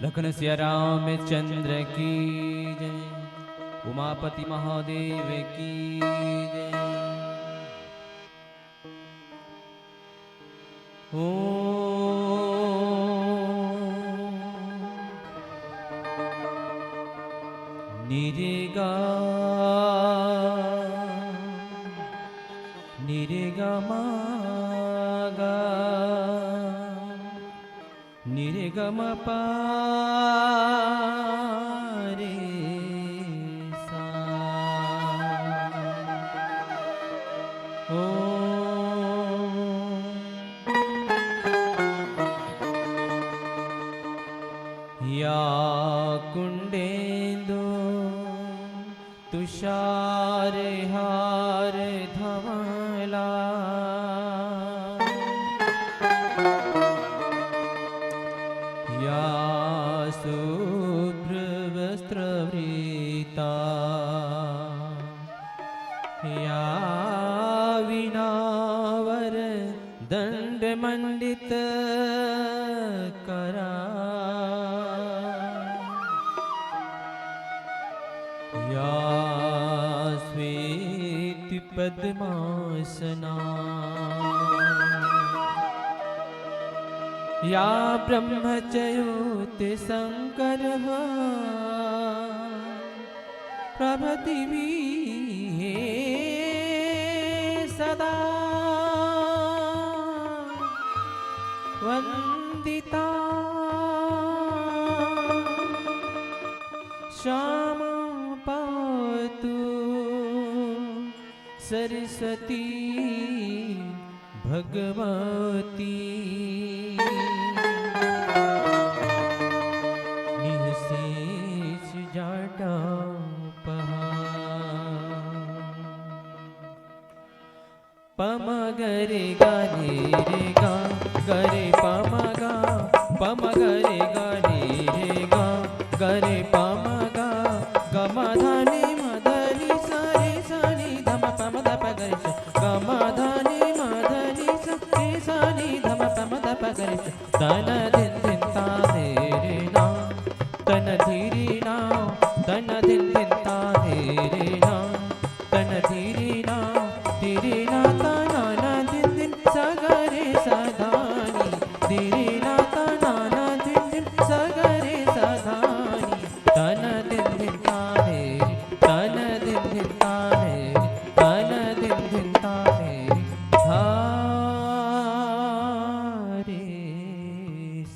लखन सिया रामचंद्र की जय। उमापति महादेव की जय। निरेगा निरेगा मागा निरेगम पा रे सा। या कुंडेन्दु तुषार हार धवला या शुभ्रवस्त्रवृता या वीणावर दंडमंडित करा या श्वेत पद्मासना या ब्रह्मचयोति शंकर प्रभृति सदा वंदिता श्यामा पातु सरस्वती भगवती निःशेष जाटापहा। पम गरे गा रे रे गा गरे पम गा पम गरे गा रे रे गा गरे पम गा गम धनि मदनि सरे सनि धम पम दप गरे स गम धनि मदनि सरे सनि धम पम दप गरे स तन दिन दिन ता रे ना तन धीरी ना तन दिन दिन ता रे ना तन धीरी ना तना ना दिन दिन सगरे सधानी धीरी ना तना ना दिन दिन सगरे सधानी तन दिन दिन तारे तन दिन दिन तारे तन दिन दिन तारे धारे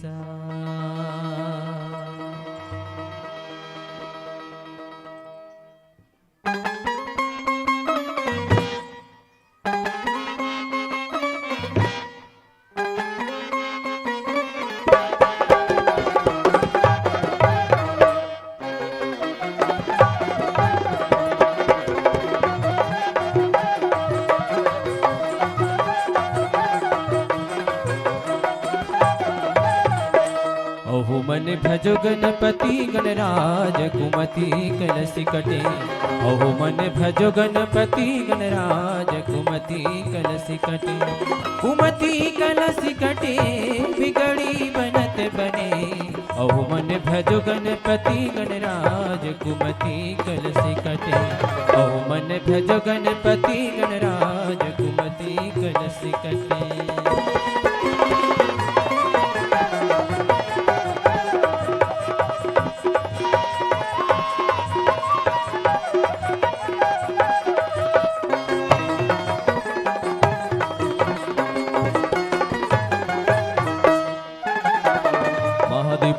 सा। ओहु मन भजो गणपति गणराज कुमति कलसी कटे। ओहु मन भजो गणपति गणराज कुमति कलसी कटे। कुमति कलसी कटे बिगड़ी बनत बने। ओहु मन भजो गणपति गणराज कुमति कलसी कटे। ओहु मन भजो गणपति गणराज कुमति कलसी कटे।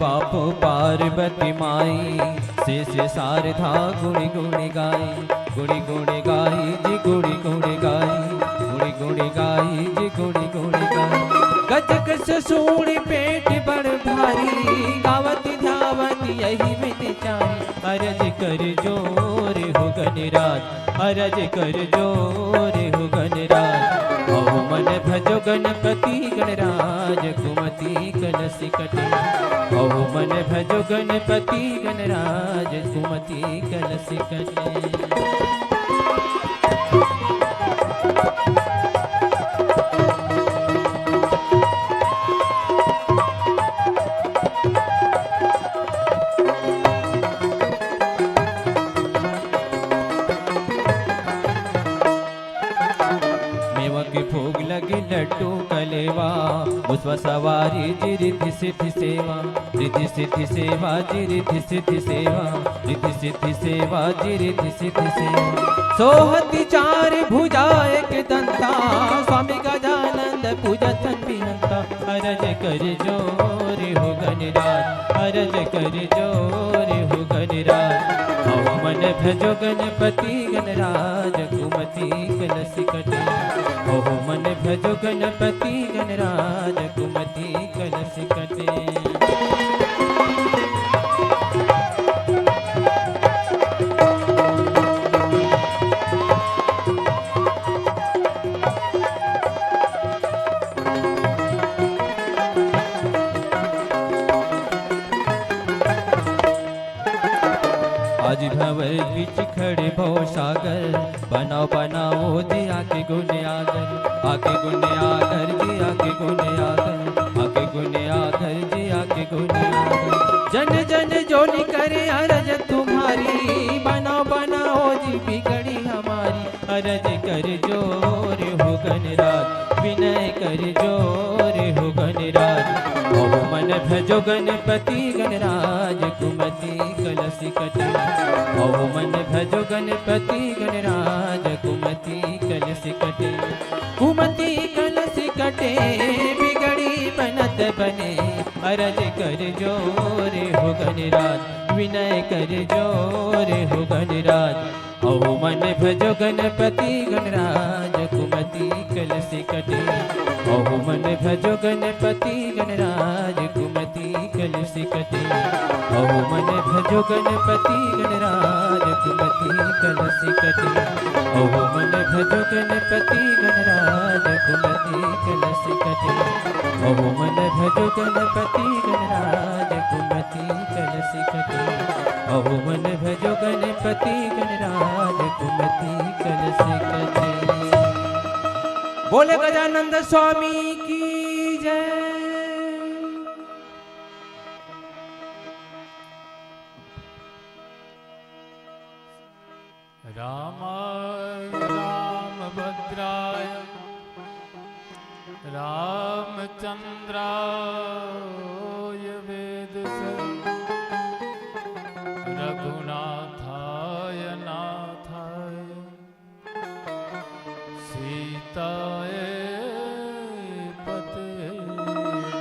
बापो पार्वती माई शेष शारदा गुणी गुणी गाई गुणी गुणी गाई जी गुणी गुणी गाई गुणी गुणी गाई जी गुणी गुणी गाई। गजक से सोनी पेट बड़ भारी गावत ध्यावत यही विचारी। अरज कर जोर हो गणराज अरज कर जोर हो गणराज। ओहु मन भजो गणपति गणराज कुमति कलसी कटे। ओहु मन भजो गणपति गणराज कुमति कलसी कटे। के भोग लगे लड्डू कलेवा, उस सवारी जी रिद्धि सिद्धि सेवा, रिद्धि सिद्धि सेवा जी रिद्धि सिद्धि सेवा, रिद्धि सिद्धि सेवा जी रिद्धि सिद्धि सेवा। सोहति चार भुजा एक दंता, स्वामी गजानंद पूजतन बिहंता, अरज कर जोर हो गणराज, अरज कर जोर हो गणराज। आओ मन भजो गणपति गणराज, कुमति कलश कटे। ओहो मन भजो गणपति गणराज, कुमति कलश कटे। आज भंवर बीच खड़े भव सागर, बनाओ बनाओ जी आके गुने आगर, आके गुने आगर जी आके गुने आगर, आके गुने आगर जी आके गुने आगर। जन जन जोनी करे अरज तुम्हारी, बनाओ बनाओ जी बिगड़ी हमारी, अरज कर जोर हो गणराज, विनय कर जोर हो गणराज। ओहो मन भजो गणपति गणराज, कुमति कलश कटे। ओहो मन भजो गणपति गणराज, कुमति कलश कटे। कुमति कलश कटे बिगड़ी बनत बने, अरज कर जोर हो गणराज, विनय कर जोर हो गणराज। ओहो मन भजो गणपति गणराज, कुमति कलश कटे। ओहो मन भजो गणपति गणराज, कुमति कलश कटे। ओहो मन भजो गणपति गणराज, कुमति कलश कटे। ओहो मन भजो गणपति गणराज, कुमति कलश कटे। ओहो मन भजो गणपति गणराज, कुमति कलश कटे। ओहो मन भजो गणपति गणराज, कुमति कलश कटे। बोले गजानंद स्वामी की जय। रामाय रामभद्राय रामचंद्राय वेदसे, रघुनाथाय नाथाय सीताय पते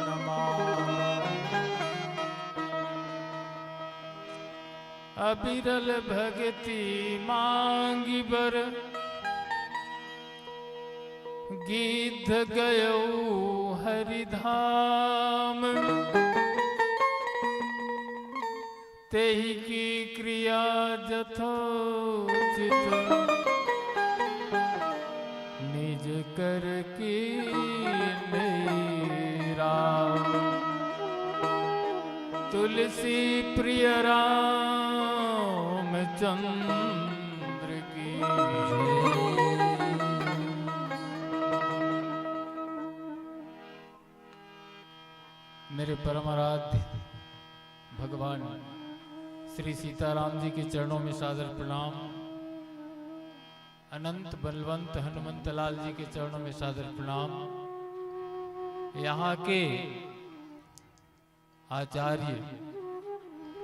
नमः। अबिरल भगति मांगी बर, गीध गयो हरिधाम। तेहि की क्रिया जथोचित, निज कर की राम। तुलसी प्रिय राम चंद्र की मेरे परम आराध्य भगवान श्री सीताराम जी के चरणों में सादर प्रणाम। अनंत बलवंत हनुमंत लाल जी के चरणों में सादर प्रणाम। यहाँ के आचार्य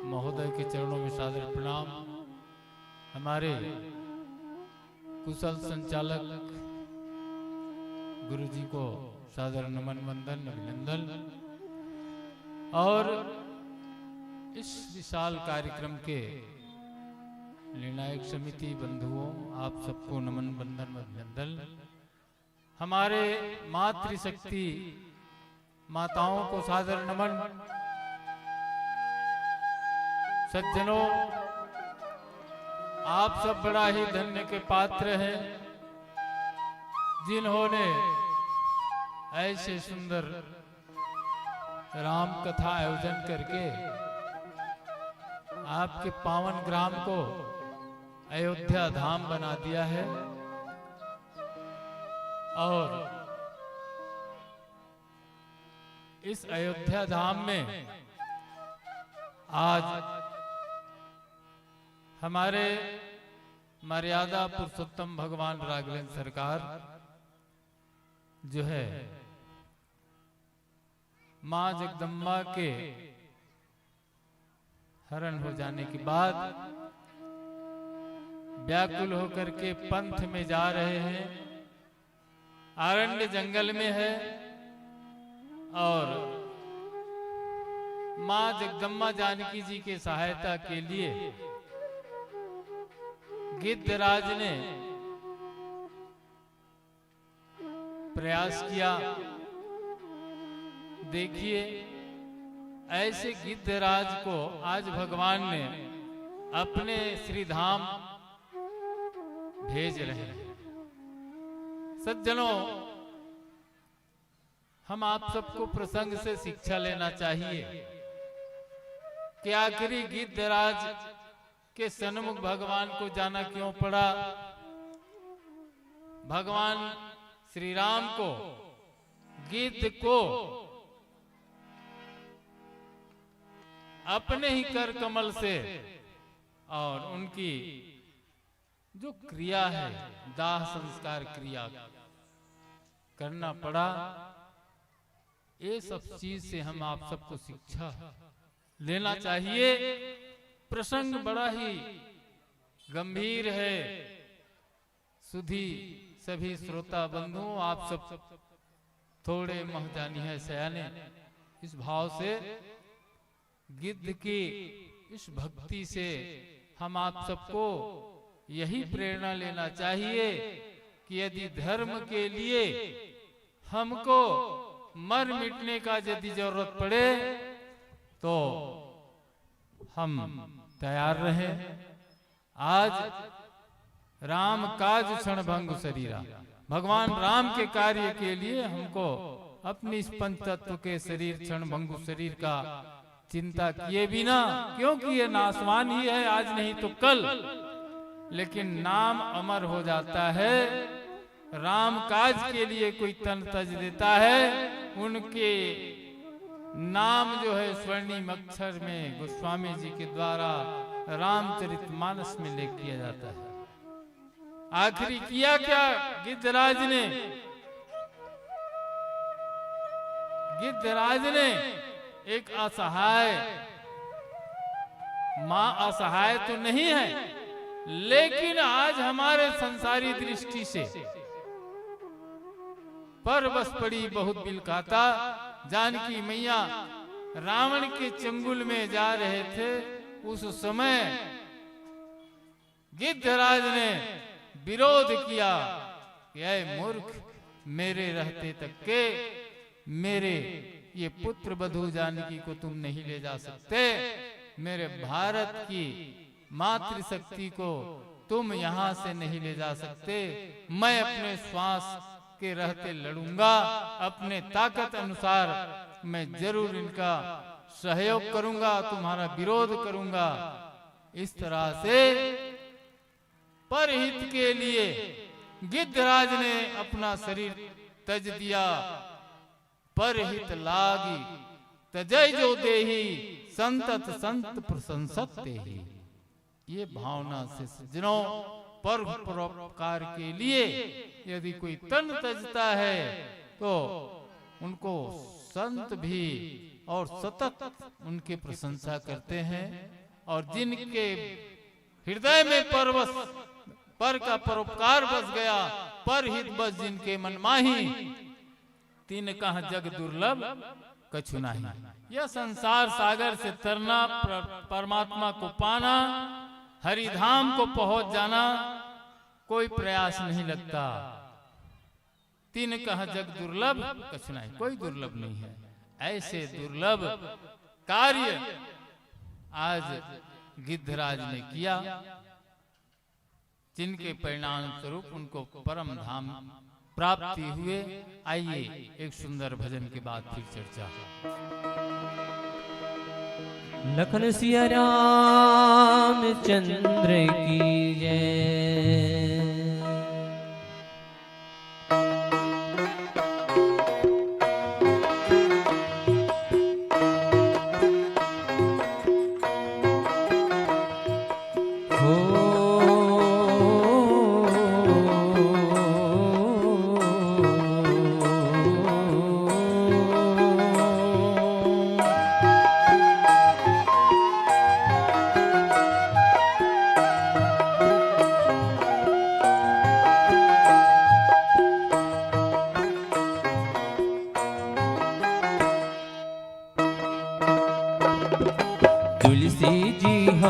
महोदय के चरणों में सादर प्रणाम। हमारे कुशल संचालक गुरु जी को सादर नमन वंदन अभिनंदन। और इस विशाल कार्यक्रम के निर्णायक समिति बंधुओं, आप सबको नमन वंदन अभिनंदन। हमारे मातृशक्ति माताओं को सादर नमन। सज्जनों, आप सब बड़ा ही धन्य के पात्र हैं, जिन्होंने ऐसे सुंदर राम कथा आयोजन करके आपके पावन ग्राम को अयोध्या धाम बना दिया है। और इस अयोध्या धाम में आज हमारे मर्यादा पुरुषोत्तम भगवान राघवेंद्र सरकार जो है मां जगदम्बा के हरण हो जाने के बाद व्याकुल होकर के पंथ में जा रहे हैं, अरण्य जंगल में है और मां जगदम्बा जानकी जी के सहायता के लिए गिद्धराज ने प्रयास किया। देखिए, ऐसे गिद्धराज को आज भगवान ने अपने श्री धाम भेज रहे हैं। सज्जनों, हम आप सबको प्रसंग से शिक्षा लेना चाहिए कि आखिरी गिद्धराज के सन्मुख भगवान को जाना क्यों पड़ा। भगवान श्री राम को गिद्ध को अपने ही कर कमल से और उनकी जो क्रिया है, दाह संस्कार क्रिया करना पड़ा। ये सब चीज से हम आप सबको शिक्षा लेना चाहिए। प्रसंग बड़ा ही गंभीर है। सुधी सभी श्रोता बंधुओं, आप सब थोड़े महजानी है सयाने, इस भाव से गिद्ध की इस भक्ति से हम आप सबको यही प्रेरणा लेना चाहिए कि यदि धर्म के लिए हमको मर मिटने का यदि जरूरत पड़े तो हम तैयार रहे। आज राम काज क्षण भंग शरीरा, भगवान राम के कार्य के लिए हमको अपनी इस पंचतत्व के शरीर क्षण भंगु शरीर का चिंता किए बिना, क्योंकि ये नासवान ही है, आज नहीं तो कल, लेकिन नाम अमर हो जाता है। राम काज के लिए कोई तन तज देता है, उनके नाम जो है स्वर्णिम अक्षर में गोस्वामी जी के द्वारा रामचरितमानस में लेख किया जाता है। आखिरी किया क्या गिद्धराज ने? गिद्धराज ने एक असहाय, मां असहाय तो नहीं है, लेकिन आज हमारे संसारी दृष्टि से पर बस पड़ी बहुत बिलकाता। जानकी मैया रावण के चंगुल में जा रहे थे, उस समय गिद्धराज ने विरोध किया कि ऐ मूर्ख, मेरे रहते तक के मेरे ये पुत्र वधू जानकी को तुम नहीं ले जा सकते, मेरे भारत की मातृशक्ति को तुम यहाँ से नहीं ले जा सकते। मैं अपने श्वास के रहते लड़ूंगा, अपने ताकत अनुसार मैं जरूर इनका सहयोग करूंगा, तुम्हारा विरोध करूंगा। इस तरह से परहित के लिए गिद्धराज ने अपना शरीर तज दिया। परहित लागी तजय जो देही, संतत संत प्रशंसत देही। ये भावना से सज्जनों, परोपकार के लिए यदि कोई तन तजता है तो उनको संत भी और सतत उनके प्रशंसा करते हैं। और जिनके हृदय में परवश पर का परोपकार बस गया, परहित बस जिनके मन माही, तीन कहा जग दुर्लभ कछु नाही। यह संसार सागर से तरना, परमात्मा को पाना, हरिधाम को पहुंच जाना कोई प्रयास नहीं लगता। तीन कहा जग दुर्लभ कछु नाही, कोई दुर्लभ नहीं है। ऐसे दुर्लभ कार्य आज गिद्धराज ने किया, जिनके परिणाम स्वरूप उनको परम धाम प्राप्ति हुए। आइए एक सुंदर भजन के बाद फिर चर्चा। लखन सिया राम चंद्र की जय।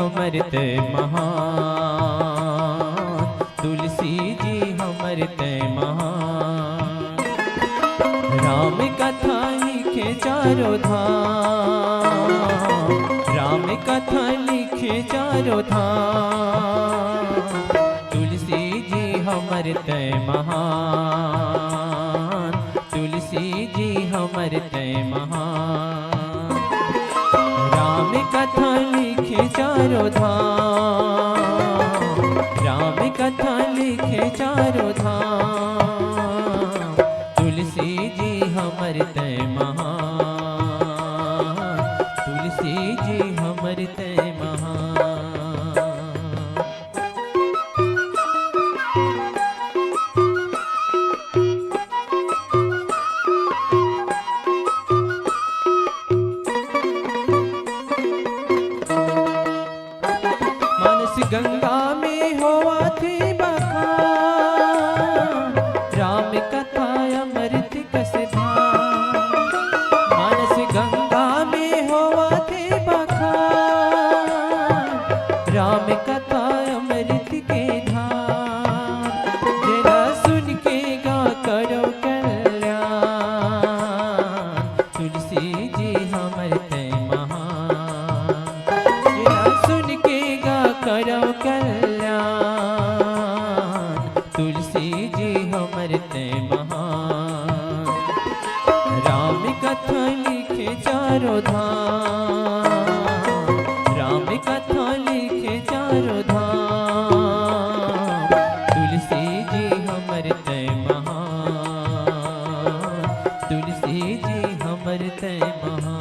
हमर ते महान, तुलसी जी हमर ते महान। राम कथा लिखे चारों धाम, राम कथा लिखे चारों धाम, तुलसी जी हमर ते महान, तुलसी जी हमर ते महान। राम कथा लिखे चारों धाम, राम कथा लिखे चारों धाम, तुलसी जी हमर ते महान, तुलसी जी हमर ते महान। गंगा में होवा थे बखान, राम कथा अमृत कस धाम। मानस गंगा में होवा थे बखान, राम कथा अमृत के धाम। जरा सुन के गा करो कल्याण, तुलसी जी हमर ते महान। जरा सुन के गा करो कल्याण, तुलसी जी हमर ते महान। राम कथा लिखे चारों धाम, राम कथा लिखे चारों धाम, तुलसी जी हमर ते महान, तुलसी जी हमर ते महान।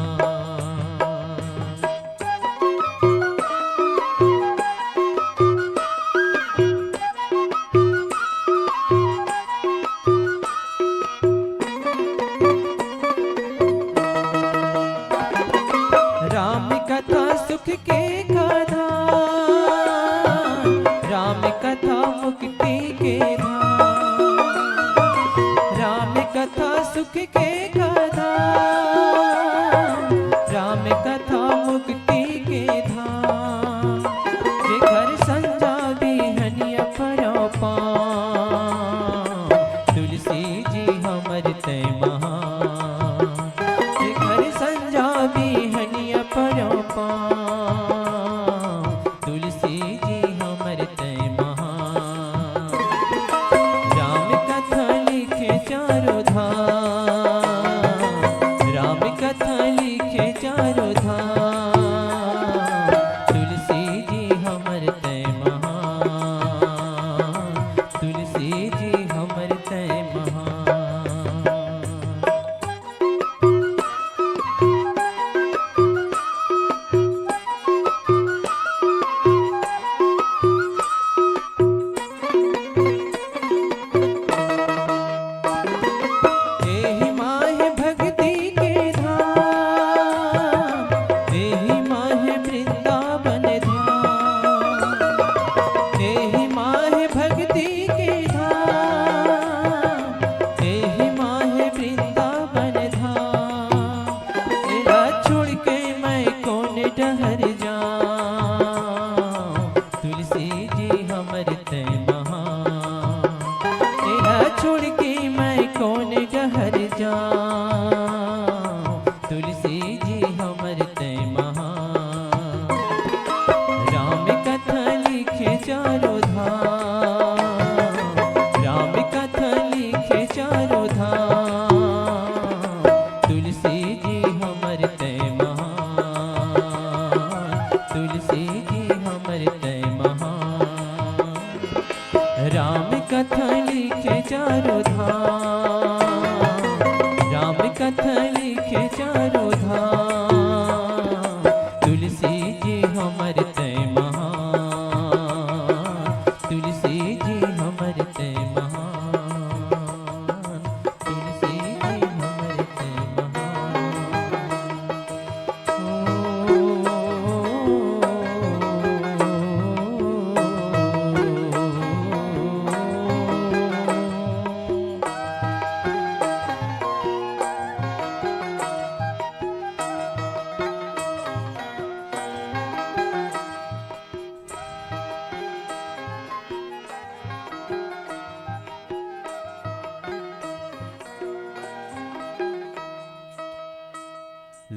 राम कथा सुख के खाधान, राम कथा मुक्ति के धाम। राम कथा सुख के खाधान, राम कथा मुक्ति के धाम। जे घर संजा बिहनिया परो पाम, तुलसी जी हमर ते महान। जे घर संजा बिहनिया परो पाम, तुलसी जी हमर ते महान। राम कथा लिखे चारों धाम, राम कथा लिखे चारों धाम, तुलसी जी हमर ते महान, तुलसी जी हमर ते महान। एहि माहे भक्ति के धाम, एहि माहे वृंदावन धाम। एहि माहे भक्ति के धाम, एहि माहे वृंदावन धाम। तेरा छोड़ के मैं कौन डहर जाऊं, तुलसी जी हमर ते महान। तेरा छोड़ के मैं कौन डहर जाऊं, तुलसी जी हमर ते महान। राम कथा लिखे चारों धाम, राम कथा लिखे चारों धाम, तुलसी जी हमर ते महान, तुलसी जी हमर ते महान। राम कथा लिखे चारों धाम, राम कथा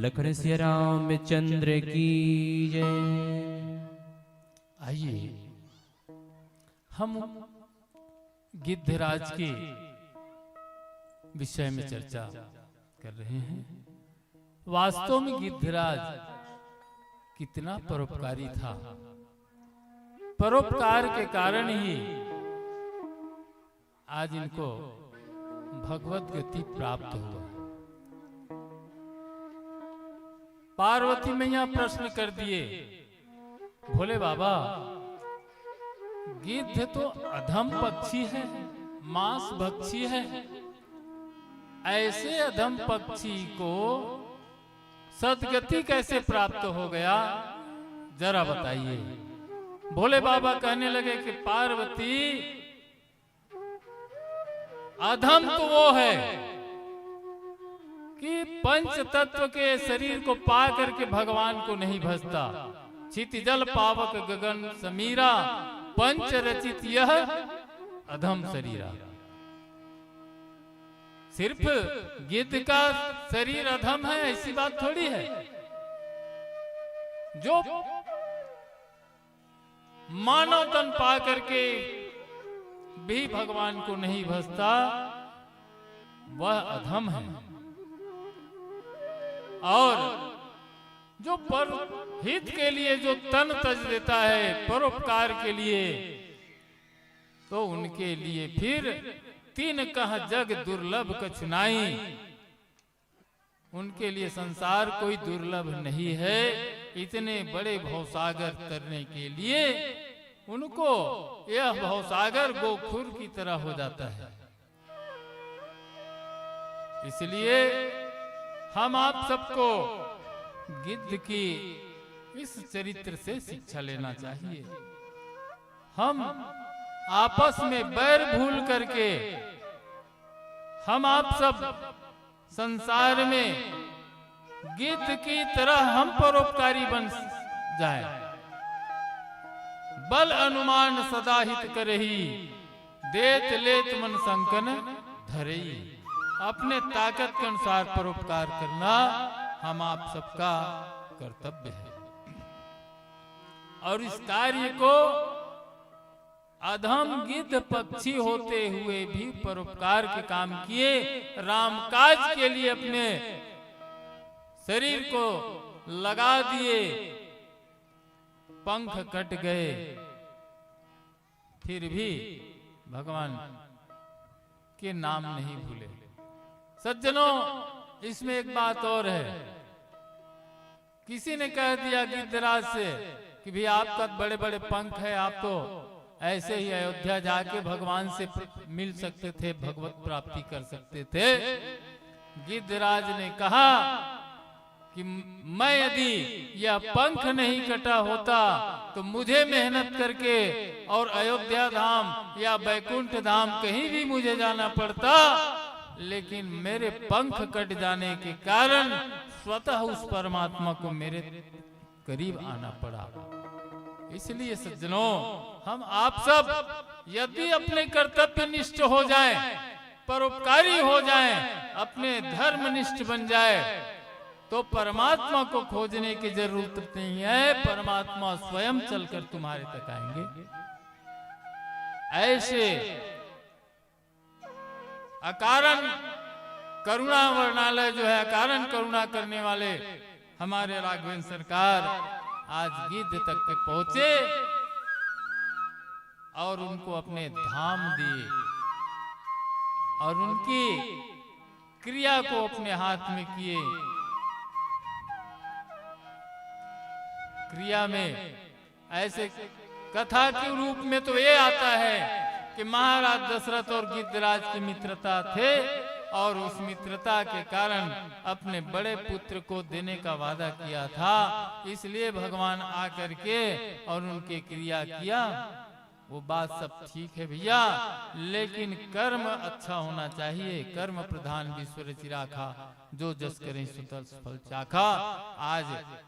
लखन सिया रामचंद्र की जय। आइए हम गिद्धराज के विषय में चर्चा कर रहे हैं। वास्तव में गिद्धराज कितना परोपकारी था। परोपकार के कारण ही आज इनको भगवत गति प्राप्त हुआ। पार्वती मैया प्रश्न कर दिए, भोले बाबा गिद्ध तो अधम पक्षी है, मांस भक्षी है, ऐसे अधम पक्षी को सदगति कैसे प्राप्त हो गया, जरा बताइए। भोले बाबा कहने लगे कि पार्वती अधम तो वो है कि पंच तत्व के शरीर को पा करके भगवान को नहीं भजता। चित जल पावक गगन समीरा, पंच रचित यह अधम शरीरा। सिर्फ गिद्ध का शरीर अधम है ऐसी बात थोड़ी है। जो मानव तन पा करके भी भगवान को नहीं भजता वह अधम है। और जो पर हित के लिए जो तन तज देता है परोपकार के लिए, तो उनके लिए फिर तीन कह जग दुर्लभ कछुनाई। उनके लिए संसार कोई दुर्लभ नहीं है। इतने बड़े भवसागर तरने के लिए उनको यह भवसागर गोखुर की तरह हो जाता है। इसलिए हम आप सबको गिद्ध की इस चरित्र से शिक्षा लेना चाहिए। हम आपस में बैर भूल करके हम आप सब संसार में गिद्ध की तरह हम परोपकारी बन जाएं। बल अनुमान सदा हित करही, देत लेत मन संकन धरई। अपने ताकत के अनुसार परोपकार करना हम आप सबका कर्तव्य है। और इस कार्य को अधम गिद्ध पक्षी होते हुए भी परोपकार के काम किए। राम काज के लिए अपने शरीर को लगा दिए, पंख कट गए, फिर भी भगवान के नाम नहीं भूले। सज्जनों, इसमें एक बात और है। किसी ने कह दिया गिद्धराज से कि भी आपका बड़े बड़े पंख है, आप तो ऐसे ही अयोध्या जाके भगवान से मिल सकते थे, भगवत प्राप्ति कर सकते थे। गिद्धराज ने कहा कि मैं यदि यह पंख नहीं कटा होता तो मुझे मेहनत करके और अयोध्या धाम या बैकुंठ धाम कहीं भी मुझे जाना पड़ता, लेकिन मेरे पंख कट जाने के कारण स्वतः उस परमात्मा को मेरे करीब आना पड़ा। इसलिए सज्जनों, हम आप सब यदि अपने कर्तव्य निष्ठ हो जाएं, परोपकारी हो जाएं, अपने धर्मनिष्ठ बन जाए, तो परमात्मा को खोजने की जरूरत नहीं है। परमात्मा स्वयं चलकर तुम्हारे तक आएंगे। ऐसे अकारण करुणा वर्णालय जो है, अकारण करुणा करने वाले हमारे राघवेंद्र सरकार आज गिद्ध तक के पहुंचे और उनको अपने धाम दिए और उनकी क्रिया को अपने हाथ में किए। क्रिया में ऐसे कथा के रूप में तो ये आता है कि महाराज दशरथ और गिद्धराज की मित्रता थे और उस मित्रता के कारण अपने बड़े पुत्र को देने का वादा किया था। इसलिए भगवान आकर के और उनके क्रिया किया। वो बात सब ठीक है भैया, लेकिन कर्म अच्छा होना चाहिए। कर्म प्रधान विश्व रचिराखा, जो जस करें सुतल फल चाखा। आज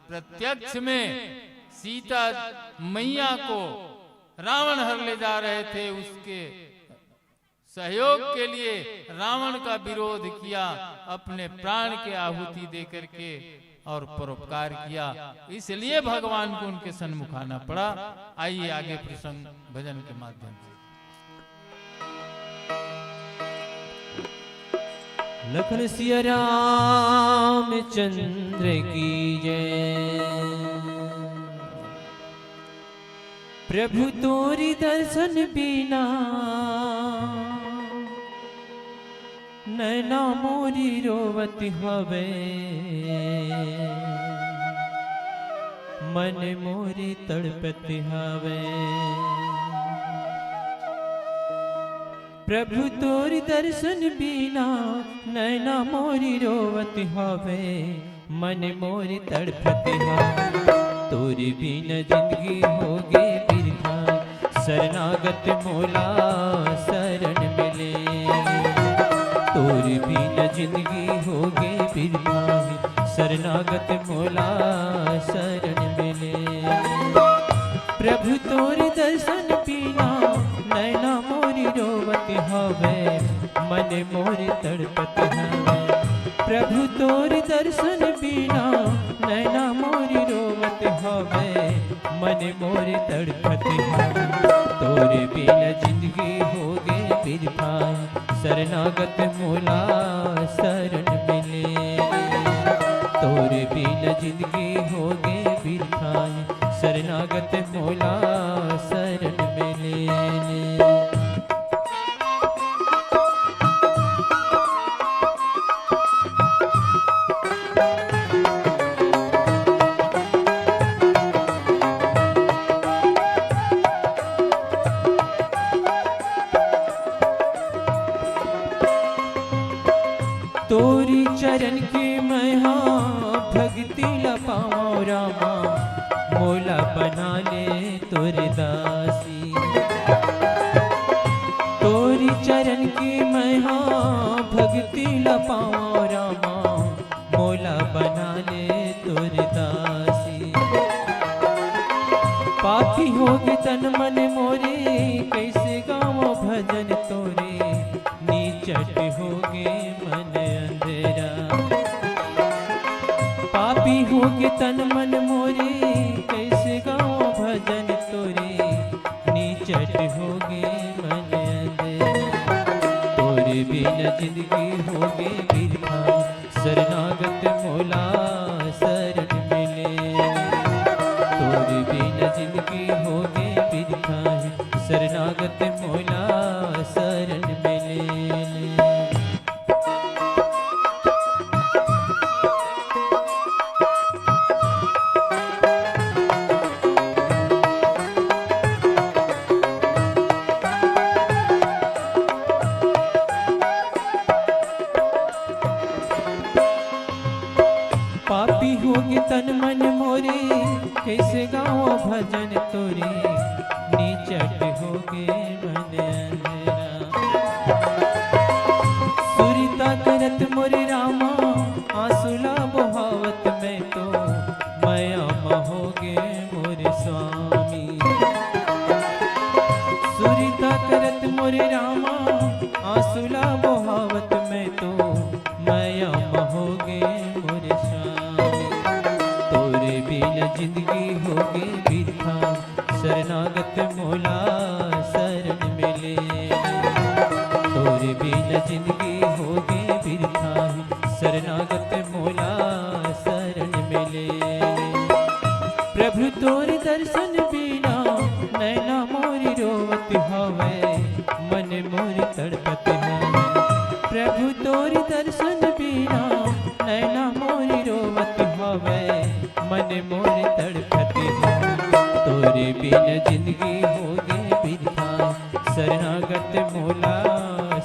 प्रत्यक्ष में सीता मैया को रावण हर ले जा रहे थे, उसके सहयोग के लिए रावण का विरोध किया, अपने प्राण के आहुति देकर के और परोपकार किया, इसलिए भगवान को उनके सन्मुख आना पड़ा। आइए आगे प्रसंग भजन के माध्यम से। लखन सिया राम चंद्र की जय। प्रभु तोरी दर्शन बिना नैना मोरी रोवती हवे, मन मोरी तड़पती हवे। प्रभु तोरी दर्शन बिना नैना मोरी रोवती हवे, मन मोरी तड़पती हवे। तोरी बिना जिंदगी होगे बिरथा, शरणागत मोला शरण मिले। तोरी बिना जिंदगी होगे बिरथा, शरणागत मोला शरण मिले। प्रभु तोरी दर्शन बिना नैना मोरी रोवती हवे, मन मोरी तड़पती हवे। प्रभु तोरी दर्शन बिना नैना मोरी रोवती हवे, मन मोरी तड़पती हवे। तोरे बिना जिंदगी होगे बिरथा, शरणागत मोला शरण मिले। तोरे बिना जिंदगी होगे बिरथा, शरणागत मोला शरण मिले। तोरी चरण की मैहा भक्ति लपाओ रामा, मोला बना ले तोरे दासी। तोरी चरण की मैहा भक्ति लपाओ रामा, मोला बना ले तोरे दासी। पापी होगे तन मन मोरे, कैसे गाओ भजन तोरे, नीचट होगे मन अंधेरा। पापी होगे तन मन मोरे, कैसे गाओ भजन तोरे, नीचट होगे मन अंधेरा। तोरे बिना जिंदगी होगे बिरथा, शरणागत मोला शरण मिले। तोरे बिना जिंदगी होगे बिरथा, शरणागत मोला शरण मिले। पापी होगे तन मन मोरे, कैसे गाओ भजन तोरे, नीचट होगे मन अंधेरा। सुरता करत मोरे रामा, आंसुला बहावत में तो, माया महोगे मोरे स्वामी। सुरता करत मोरे रामा, आंसुला बहावत में तो, माया महोगे मोरे स्वामी। तोरे बिना जिंदगी होगे बिरथा, शरणागत मोला शरण मिले। तोरे बिना जिंदगी होगे बिरथा, शरणागत मोला शरण मिले। प्रभु तोरे दर्शन बिना नैना मोरी रोवत हवे, मन मोरी तड़पत हवे। प्रभु तोरे दर्शन बिना नैना मोरी रोवत हवे, मन मोरी तड़पत हवे। तोरे बिना जिंदगी होगे बिरथा, शरणागत मोला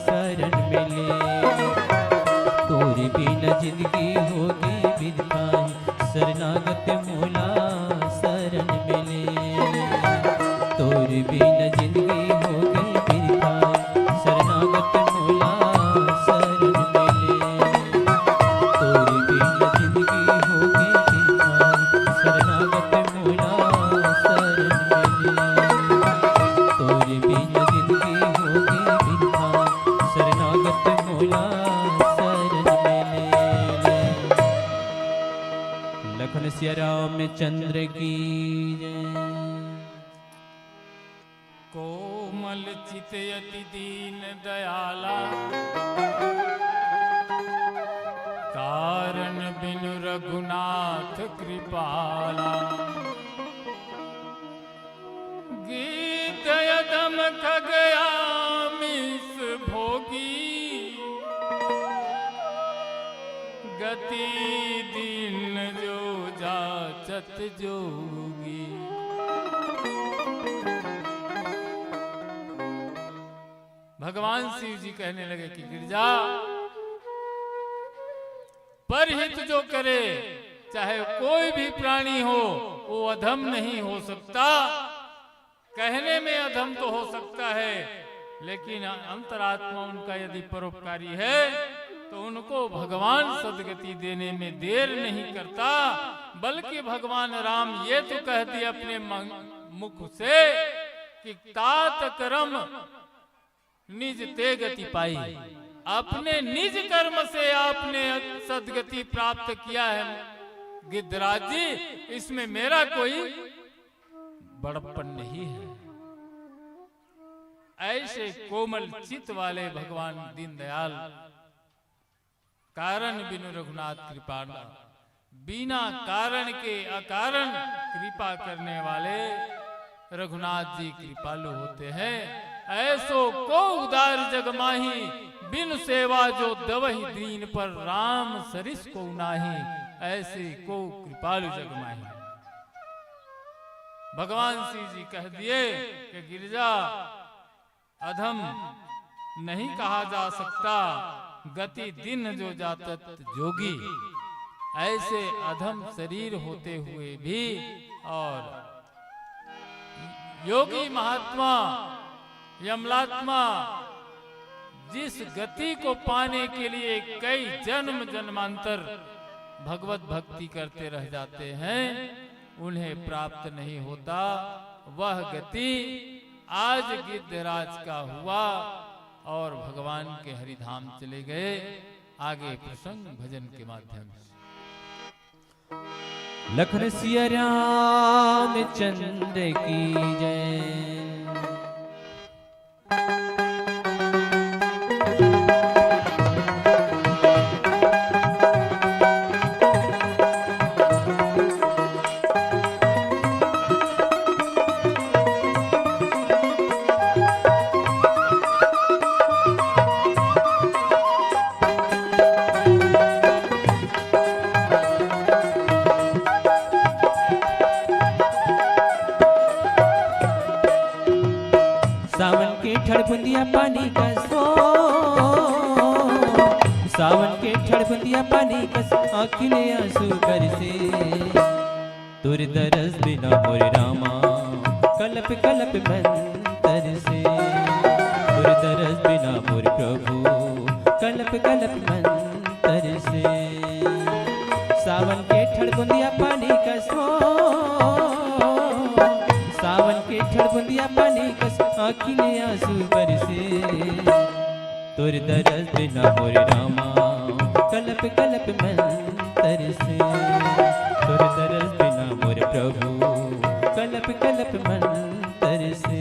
शरण मिले। तोरे बिना जिंदगी होगे बिरथा, शरणागत मोला शरण मिले। तोरे बिना जिंदगी होगे बिरथा, शरणागत मोला शरण मिले। तोरे बिना जिंदगी होगे बिरथा, शरणागत मोला शरण मिले। तोरे बिना जिंदगी होगे बिरथा, शरणागत मोला शरण मिले। लखन सिया रामचंद्र की जय। कोमल चित अति दीन दयाला, कारण बिनु रघुनाथ कृपाला। गीत यदम खगयामीस भोगी, गति दिन जो जाचत जोगी। भगवान शिव जी कहने लगे कि गिरजा, परहित जो करे, चाहे कोई भी प्राणी हो, वो अधम नहीं हो सकता। कहने में अधम तो हो सकता है, लेकिन अंतरात्मा उनका यदि परोपकारी है तो उनको भगवान सदगति देने में देर नहीं करता। बल्कि भगवान राम ये तो कह दिए अपने मुख से कि तात कर्म निज ते गति पाई। अपने निज कर्म से आपने सदगति प्राप्त किया है गिद्धराज जी, इसमें मेरा कोई बड़प्पन नहीं है। ऐसे कोमल चित्त वाले भगवान दीनदयाल, कारण बिनु रघुनाथ कृपाला, बिना कारण के अकारण कृपा करने वाले रघुनाथ जी कृपालु होते हैं। ऐसो को उदार जग माही, बिन सेवा जो दवहि दीन पर राम सरिस को नाही। ऐसे को कृपालु जग माही। भगवान शिव जी कह दिए कि गिरजा, अधम नहीं कहा जा सकता, गति दिन जो जातत जोगी। ऐसे अधम शरीर होते हुए भी और योगी महात्मा यमलात्मा जिस गति को पाने के लिए कई जन्म जन्मांतर भगवत भक्ति करते रह जाते हैं, उन्हें प्राप्त नहीं होता। वह गति आज गिद्धराज का हुआ और भगवान के हरिधाम चले गए। आगे प्रसंग भजन के माध्यम से। लखन सिया रामचंद्र की जय। सावन के ठड़बुंदिया पानी का सो, सावन के ठड़बुंदिया पानी का आँखिले आंसू बरसे। तुर दरस बिना मोर रामा, कलप कलप मंतर से। तुर दरस बिना मोर प्रभु, कलप कलप मंतर से। सावन के ठड़बुंदिया पानी का सो, सावन के ठड़बुंदिया पानी कस आँखिले आंसू बरसे। तुर दरस बिना मोर रामा, कलप कलप मंतर से। तुर दरस बिना मोर प्रभु, कलप कलप मंतर से।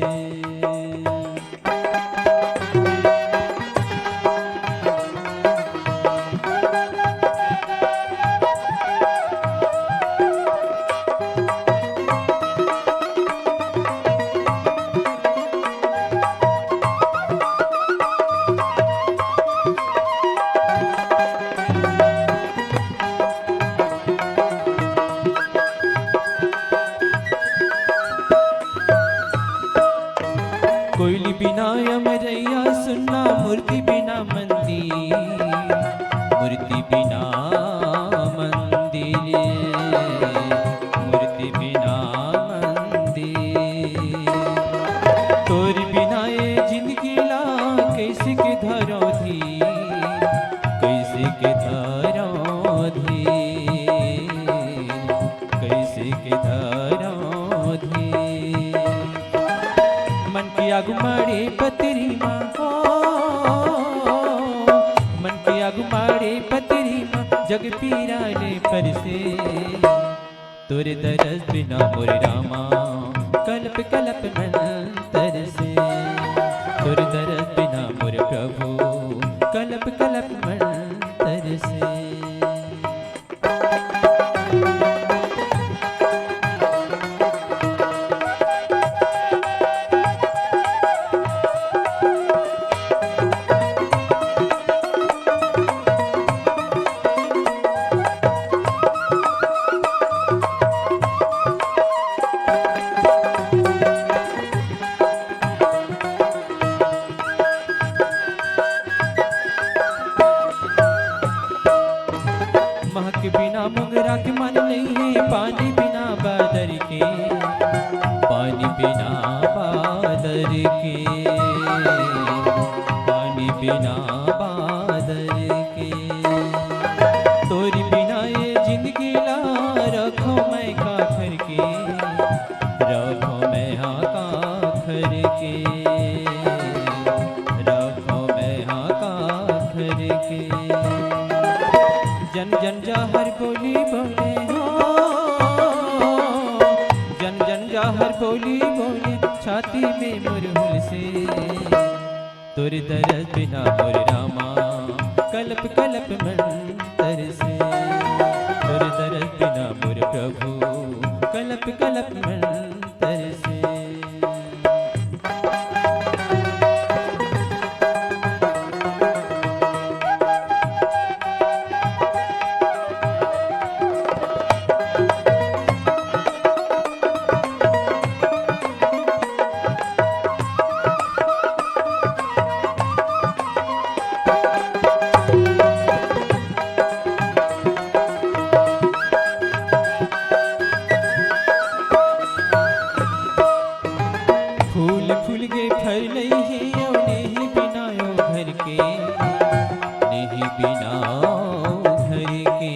कोयली बिना अमरैया सुनना, मूर्ति बिना मंदिर, मूर्ति बिना मंदिर, मूर्ति बिना मंदिर। तोर बिना ये जिंदगी ला कैसे के धरोधी, कैसे के धरोधी, कैसे के धरोधी। मन की आगुमाड़े पतरी माँ, मन की आगुमाड़े पतरी माँ, जग पीराले पर से। तुर दरस बिना मोर रामा कल्प कल्प मन तरसे। तुर दरस बिना मोर प्रभु कल्प कल्प मन तरसे। महक बिना मोगरा के मन नहीं है, पानी बिना बादर के, पानी बिना बादर के, पानी बिना बादर के। तोरी बिना ये जिंदगी ला रखो मैं काखर के, रखो मैं हाँ काखर के, रखो मैं हाँ काखर के। जन जन जाहर बोली बोले हो, जन जन जाहर बोली बोले छाती में मुरहुल से। तुर दरस बिना मोर रामा कल्प कल्प मन तरसे। तुर दरस बिना मोर प्रभु कल्प कल्प मन तरसे। फूल फूल के फर नहीं है और नहीं बिना ओ घर के, नहीं बिना ओ घर के,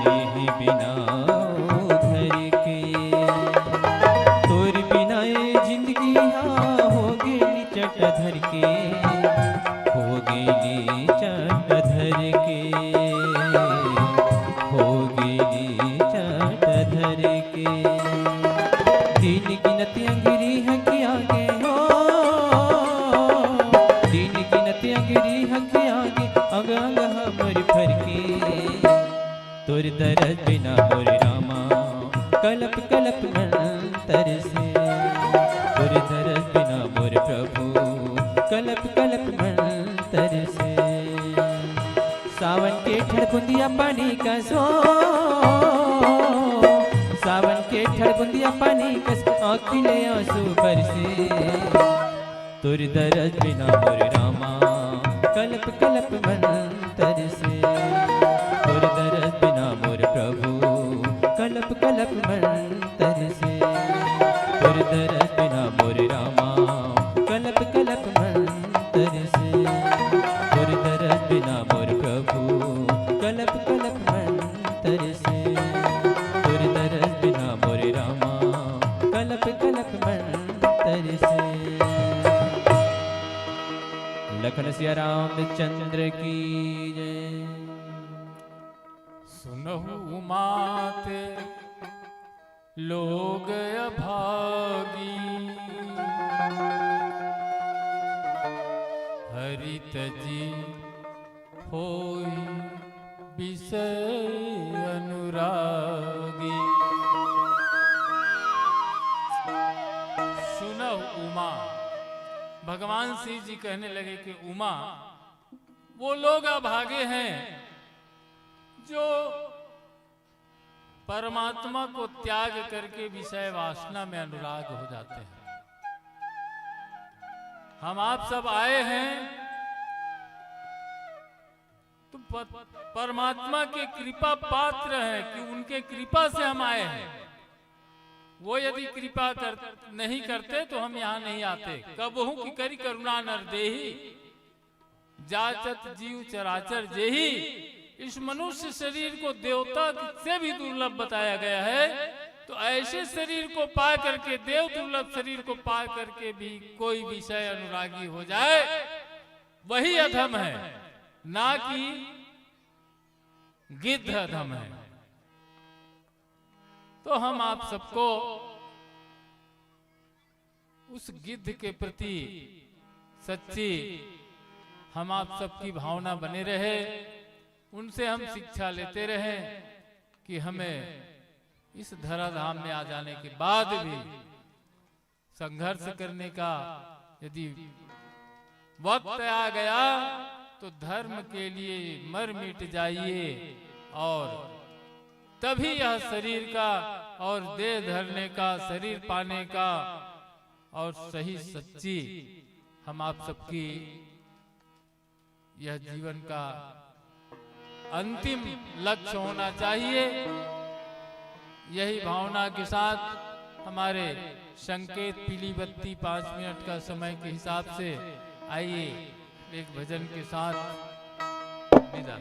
नहीं बिना ओ घर के। तोर बिना ये जिंदगी हाँ हो गेली चट धर के, हो गेली चट धर के, हो गेली चट धर के। दिन गिनती अंगिरी हकी आगे हो, दिन गिनती अंगिरी हकी आगे, अंग अंग हमर फरके। तुर दरस बिना मोर रामा कल्प कल्प मन तरसे। तुर दरस बिना मोर प्रभु कल्प कल्प मन तरसे। सावन के ठड़बुंदिया पानी का सो, सावन के ठड़बुंदिया पानी कस आँखिले आंसू बरसे। तुर दरस बिना मोर रामा कल्प कल्प मन तरसे। तुर दरस बिना मोर प्रभु कल्प कल्प मन तरसे। तुर दरस बिना मोर रामा कल्प कल्प मन तरसे। तुर दरस बिना मोर प्रभु कल्प कल्प मन तरसे। तुर दरस बिना मोर रामा कल्प कल्प मन तरसे। लखन सिया रामचंद्र की जय। सुनहु माते लोग अभागी, हरित जी होई विषय अनुरागी। सुनहु उमा, भगवान श्री जी कहने लगे कि उमा वो लोग अभागे हैं जो परमात्मा को त्याग करके विषय वासना में अनुराग हो जाते हैं। हम आप सब आए हैं तो परमात्मा के कृपा पात्र हैं कि उनके कृपा से हम आए हैं। वो यदि कृपा नहीं करते तो हम यहाँ नहीं आते। कबहू की करी करुणा नर देही, जाचत जीव चराचर जेही। इस मनुष्य शरीर को देवता से भी दुर्लभ बताया गया है। तो ऐसे शरीर को पा करके, देव दुर्लभ शरीर को पा करके भी कोई विषय अनुरागी हो जाए, वही अधम है, ना कि गिद्ध अधम है। तो हम आप सबको उस गिद्ध के प्रति सच्ची हम आप सबकी भावना बने रहे, उनसे हम शिक्षा लेते रहे कि हमें इस धराधाम में आ जाने के बाद भी संघर्ष करने का यदि वक्त आ गया तो धर्म के लिए मर मिट जाइए, और तभी यह शरीर का और देह धरने का, शरीर पाने का और सही सच्ची हम आप सबकी यह जीवन का अंतिम लक्ष्य होना चाहिए। यही भावना के साथ हमारे संकेत पीली बत्ती 5 मिनट का समय के हिसाब से आइए एक भजन के साथ विदा।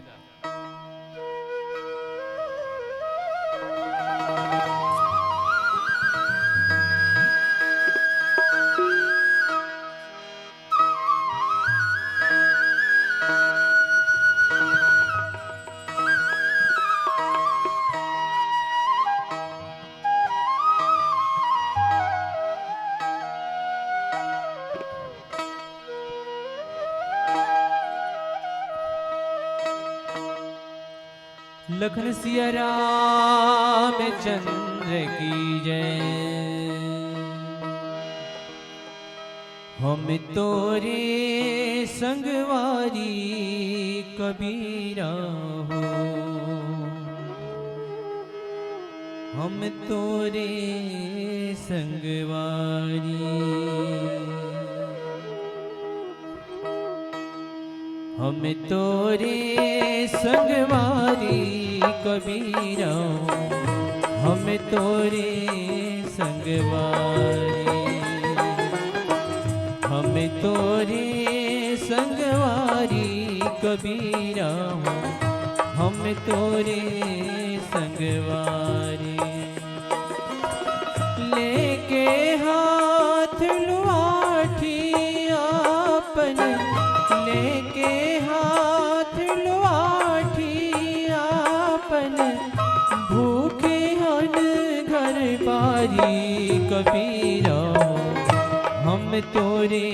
लखन सिया राम चंद्र की जय। हम तोरे संगवारी कबीरा हो, हम तोरे संगवारी, हम तोरे संगवारी कबीरा, हम तोरे संगवारी, हम तोरे संगवारी कबीरा, हम तोरे संगवारी। लेके हाथ लुआठी आपन, लेके हाथ लुआठी आपन, भूखे हन घर बारी कबीरा, हम तोरे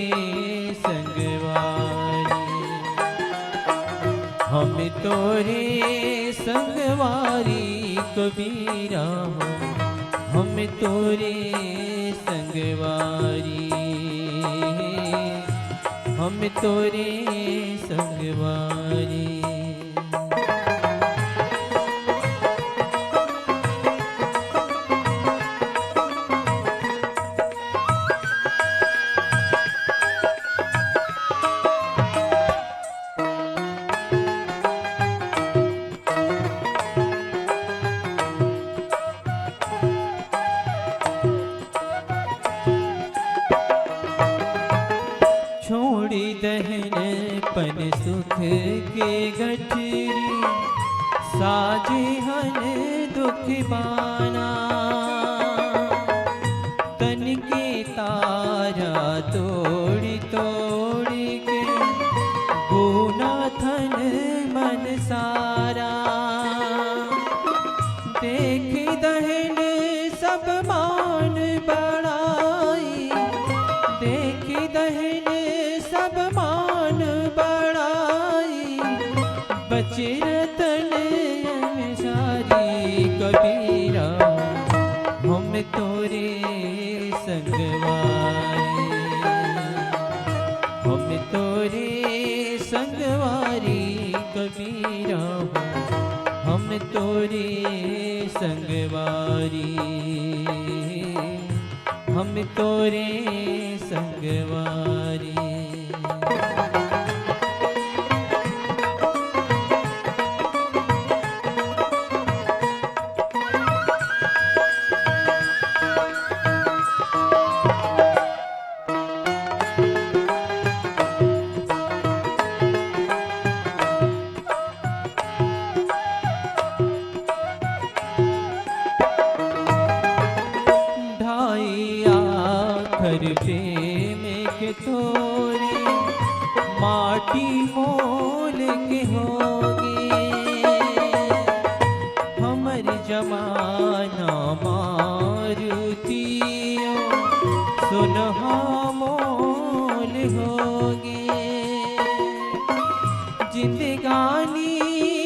संगवारी, हम तोरे संगवारी कबीरा, हम तोरे संगवारी, हम तोरे संगवारी। छोड़ी दहन पन सुख के गठरी, साजे हन दुख बाना, तन के तारा तोड़ी तोड़ी के, गुना थन मन सारा। देख दहन सब मान बड़ाई, देख दहन सब मान बड़ाई, बचे रतन में सारी कबीरा, हम तोरे संगवारी, हम तोरे संगवारी कबीरा, हम तोरे संगवारी, हम तोरे संगवारी। ढाई आखर प्रेम के तोरे, जिंदगानी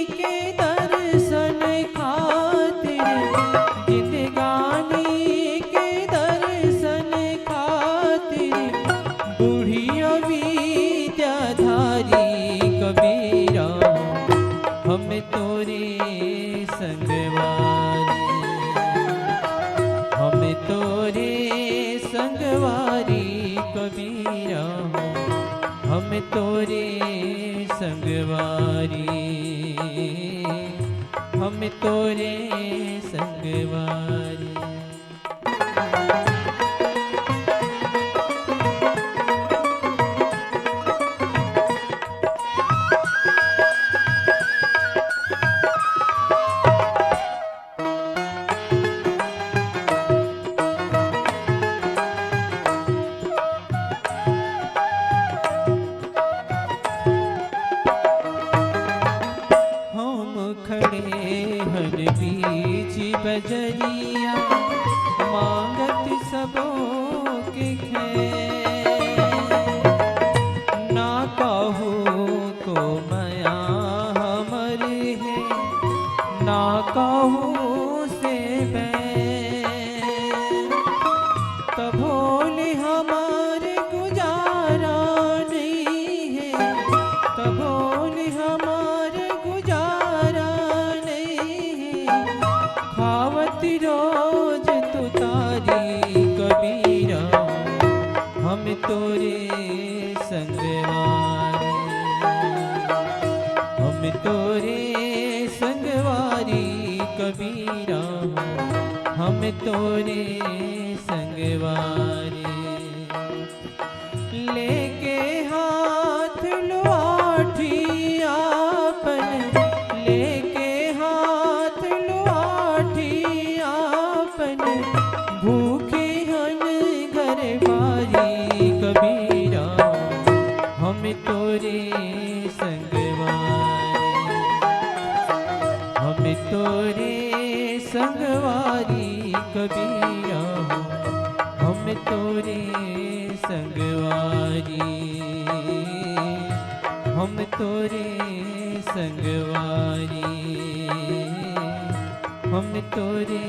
के दर्शन खातिर, जिंदगानी के दर्शन खातिर, बूढ़िया विद्याधारी कबीरा हम तोरे संगवारी, हम तोरे संगवारी कबीरा हम तोरे संगवारी, हम तोरे संगवारी। बजरिया मांगत सबों के ना कहू को मया हमर है, ना कहू से तभोले हमारे गुजारा नहीं है, तभोले हमारे गुजारा खावत रोज तू तारी कबीरा हम तोरे संगवारी, हम तोरे संगवारी कबीरा हम तोरे संगवारी। लेके हाथ लुआठी आपन, लेके हाथ भूखे हन घर बारी कबीरा हम तोरे संगवारी, हम तोरे संगवारी कबीरा हम तोरे संगवारी, हम तोरे संगवारी, हम तोरे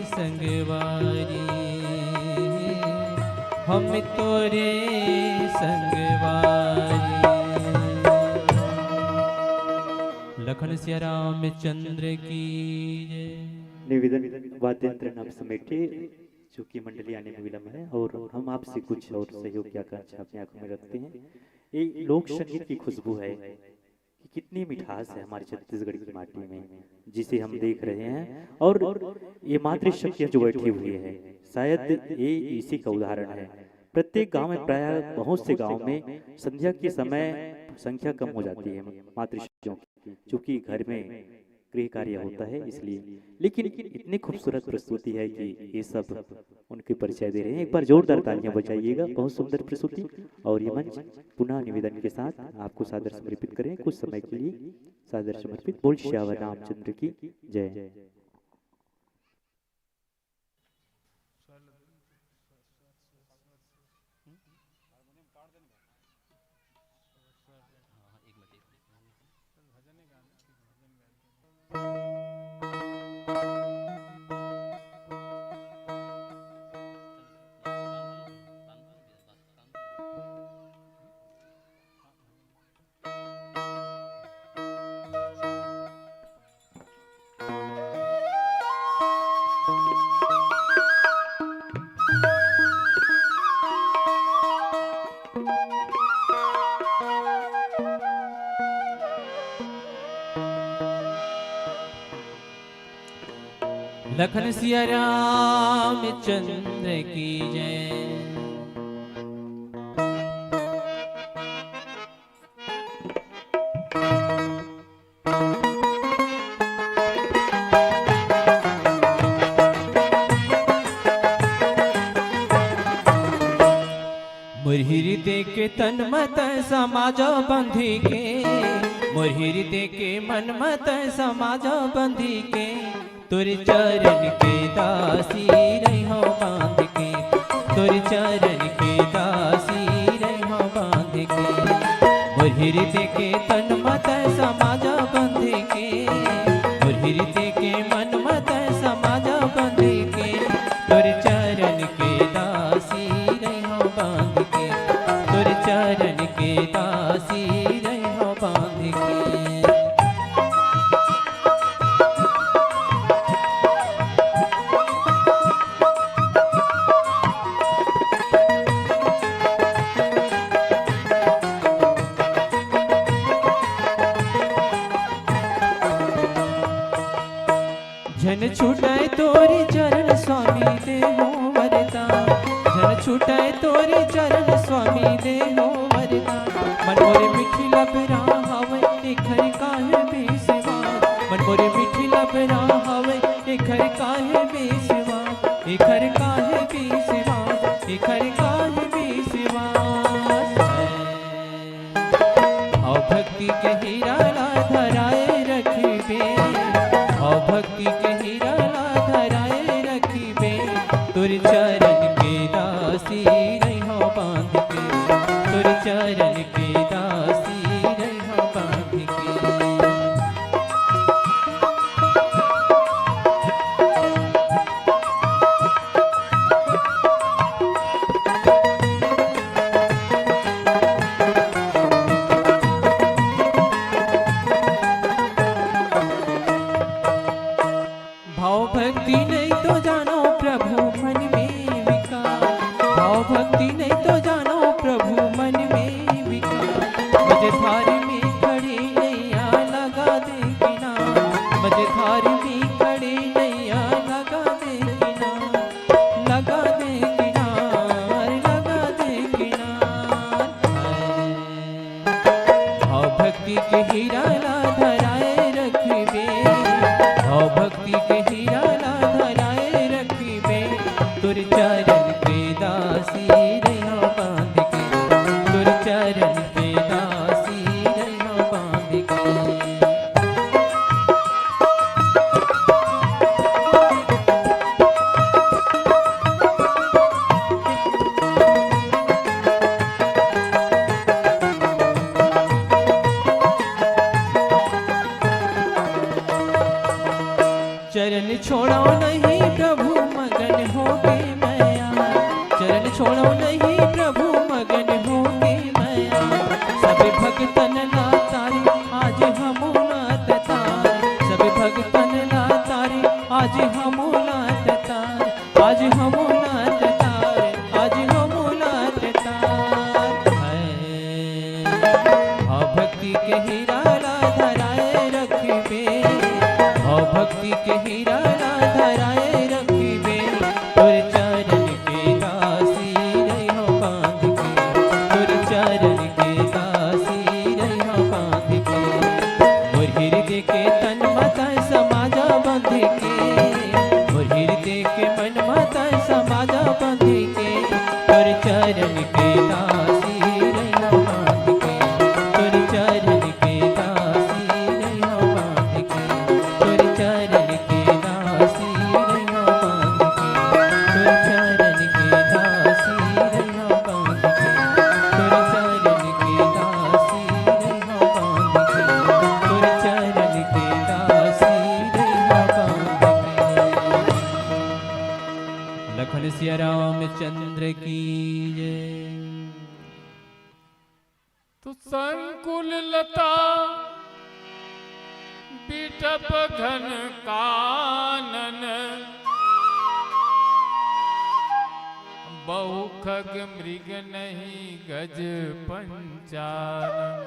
संगवारी, हम तोरे संगवारी। लखन सिया रामचंद्र की जय। निवेदन वाद्यंत्र नाम समेटे, चूंकि मंडली आने में विलंब है और हम आपसे कुछ और सहयोग की आकांक्षा अपनी आंखों में रखते हैं। ये लोक संगीत की खुशबू है कि कितनी मिठास है हमारे छत्तीसगढ़ की माटी में, जिसे हम देख रहे हैं। और ये मातृशक्तियाँ जो बैठी हुई है, शायद ये इसी का उदाहरण है। प्रत्येक गांव में, प्राय बहुत से गांव में संध्या के समय संख्या कम हो जाती है मातृशक्तियों की, क्योंकि घर में गृह कार्य होता है इसलिए। लेकिन इतनी खूबसूरत प्रस्तुति है कि ये सब उनके परिचय दे रहे हैं। एक बार जोरदार तालियां बजाइएगा, बहुत सुंदर प्रस्तुति। और ये मंच पुनः निवेदन के साथ आपको सादर समर्पित करें, कुछ समय के लिए सादर समर्पित। बोल श्यावर रामचंद्र की जय। लखन सिया रामचंद्र की जय। मुरहिरी दे के तन मत समाज बंधी के, मुरहिरी दे के मन मत समाज बंधी के, तुर चरण के दासी रहो बांध के, तुर चरण के दासी रहो बांध के। हृदय के तन मत समाज बंध के, मोर हृदय के मन मत समाज बंध के, तोर चरण के दासी रहो बांध के, तोर चरण के दासी रहो बांध के। झन छूटे तोरी चरण स्वामी देहो वरदान, झन छूटे तोरी चरण स्वामी देहो वरदान। मन मोरे मिठी लबरा हवे इखर काहे बेसवार, मन मोरे मिठी लबरा हवे इखर काहे बेसवार, इखर काहे बेसवार, इखर काहे बेसवार। औ भक्ति के हीरा ला धराए रखबे, औ भक्ति के हीरा ला धराए रखबे, तोर चरण के दासी रहो बांध के, तोर चरण के दासी रहो बांध के। भाव भक्ति नहीं तो जानो प्रभु मन में विकार, भाव भक्ति नहीं तो जानो प्रभु मन में विकार। मझधार में खड़ी नैया लगा दे किनार, मझधार में खड़ी नैया लगा दे किनार, लगा दे किनार, लगा दे किनार। भाव भक्ति के हीरा ला धराए रखबे, भाव भक्ति के हीरा ला धराए रखबे, तोर चरण के दासी रहो बांध के, तोर चरण के दासी रहो बांध के। चरण छोड़ो नहीं प्रभु मगन हो गए मैया, चरण छोड़ो नहीं प्रभु मगन हो गए मैया। सब भक्तन ला तारे आज हम नात तारे, सब भक्तन ला तारे आज हम नात तारे, आज हम नात तारे, आज हम नात तारे। भाव भक्ति के हीरा ला धराए रखबे, भाव भक्ति के हीरा ला धराए रखबे, तोर चरण के दासी रहो बांध के, तोर चरण के दासी रहो बांध के। मोर हृदय के तन मत समाज बंध के, मोर हृदय के मन मत समाज बंध के, तोर चरण के दासी रहो बांध के, तोर चरण के दासी रहो बांध के, तोर चरण के दासी रहो बांध के, तोर चरण के दासी रहो बांध के, तोर चरण के दासी रहो बांध के, तोर चरण के दासी रहो बांध के। लखन सिया रामचंद्र की जय। तो संकुल लता बिटप घन कानन, बहु खग मृग नहीं गज पंचानन।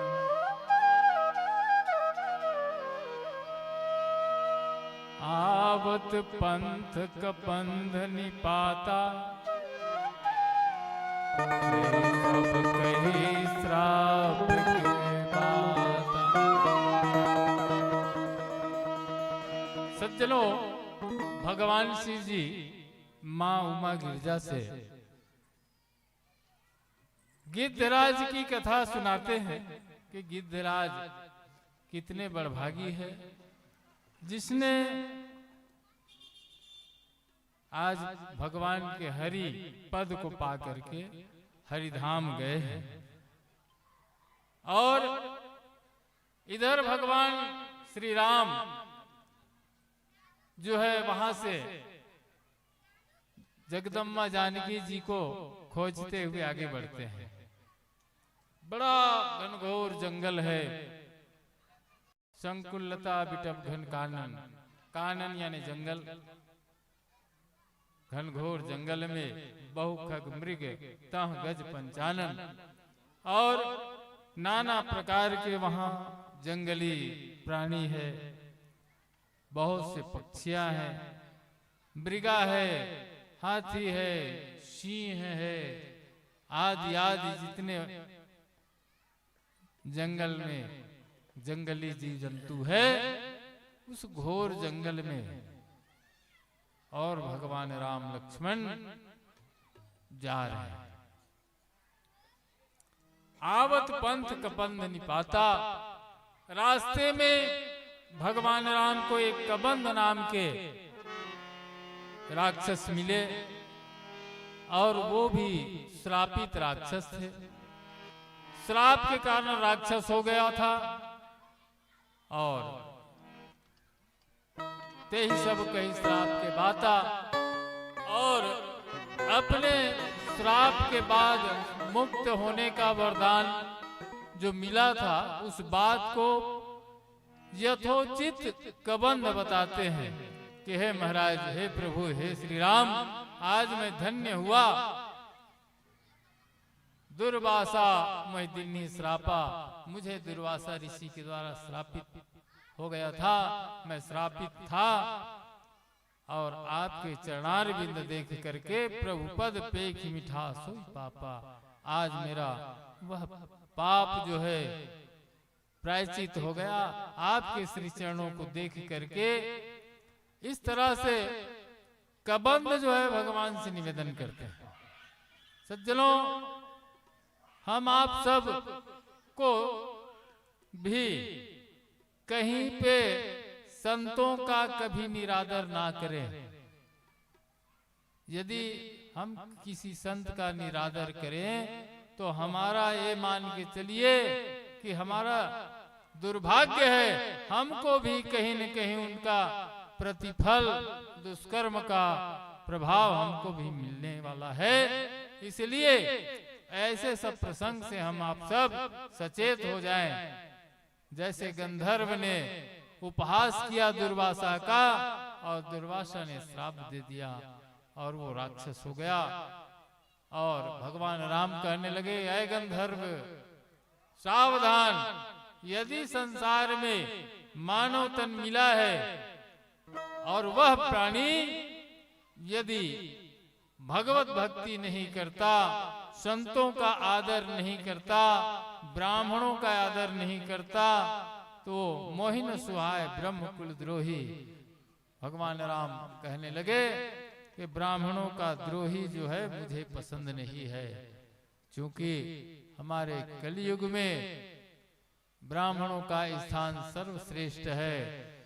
आवत पंथ कपंध निपाता, सब कहे श्राप के पाता। सज्जनों, भगवान शिव जी माँ उमा गिरजा से गिद्धराज की कथा सुनाते हैं कि गिद्धराज कितने बड़भागी है जिसने आज भगवान के हरि पद को पा करके हरिधाम गए हैं। और इधर भगवान श्री राम जो है वहां से जगदम्बा जानकी जी को खोजते हुए आगे बढ़ते हैं। बड़ा घनघोर जंगल है, संकुलता बिटप घन कानन, कानन यानी जंगल, घनघोर जंगल में बहुखग मृग तह गज पंचानन, और नाना प्रकार के वहां जंगली प्राणी है, बहुत से पक्षियां हैं, मृगा है, हाथी है, सिंह है, आदि आदि जितने जंगल में जंगली जीव जंतु है उस घोर जंगल में। और भगवान राम लक्ष्मण जा रहे हैं। आवत पंथ कबंध निपाता, रास्ते में भगवान राम को एक कबंध नाम के राक्षस मिले, और वो भी श्रापित राक्षस थे। श्राप के कारण राक्षस हो गया था, और ते ही सब कही श्राप के बाता, और अपने श्राप के बाद मुक्त होने का वरदान जो मिला था उस बात को यथोचित कबंध बताते हैं कि हे महाराज, हे प्रभु, हे श्री राम, आज मैं धन्य हुआ। दुर्वासा मैदिनी श्रापा, मुझे दुर्वासा ऋषि के द्वारा श्रापित हो गया था, मैं श्रापित था, और आपके चरणार बिंद देख करके प्रभु पद पे की मिठा सोई पापा, आज मेरा वह पाप जो है प्रायश्चित हो गया आपके श्री चरणों को देख करके। इस तरह से कबंध जो है भगवान से निवेदन करते हैं। सज्जनों, हम आप सब को भी कहीं पे संतों का कभी निरादर ना करें। यदि हम किसी संत का निरादर करें तो हमारा ये मान के चलिए कि हमारा दुर्भाग्य है, हमको भी कहीं न कहीं उनका प्रतिफल, दुष्कर्म का प्रभाव हमको भी मिलने वाला है। इसलिए ऐसे सब प्रसंग से हम आप सब सचेत हो जाएं। जैसे गंधर्व ने उपहास किया दुर्वासा का, और दुर्वासा ने श्राप दे दिया और वो राक्षस हो गया। और भगवान राम कहने लगे, ऐ गंधर्व सावधान, यदि संसार में मानव तन मिला है और वह प्राणी यदि भगवत भक्ति नहीं करता, संतों का आदर नहीं करता, ब्राह्मणों का आदर नहीं करता, तो मोहिन सुहाय ब्रह्म कुल द्रोही। भगवान राम कहने लगे कि ब्राह्मणों का द्रोही जो है मुझे पसंद नहीं है, क्योंकि हमारे कलयुग में ब्राह्मणों का स्थान सर्वश्रेष्ठ है।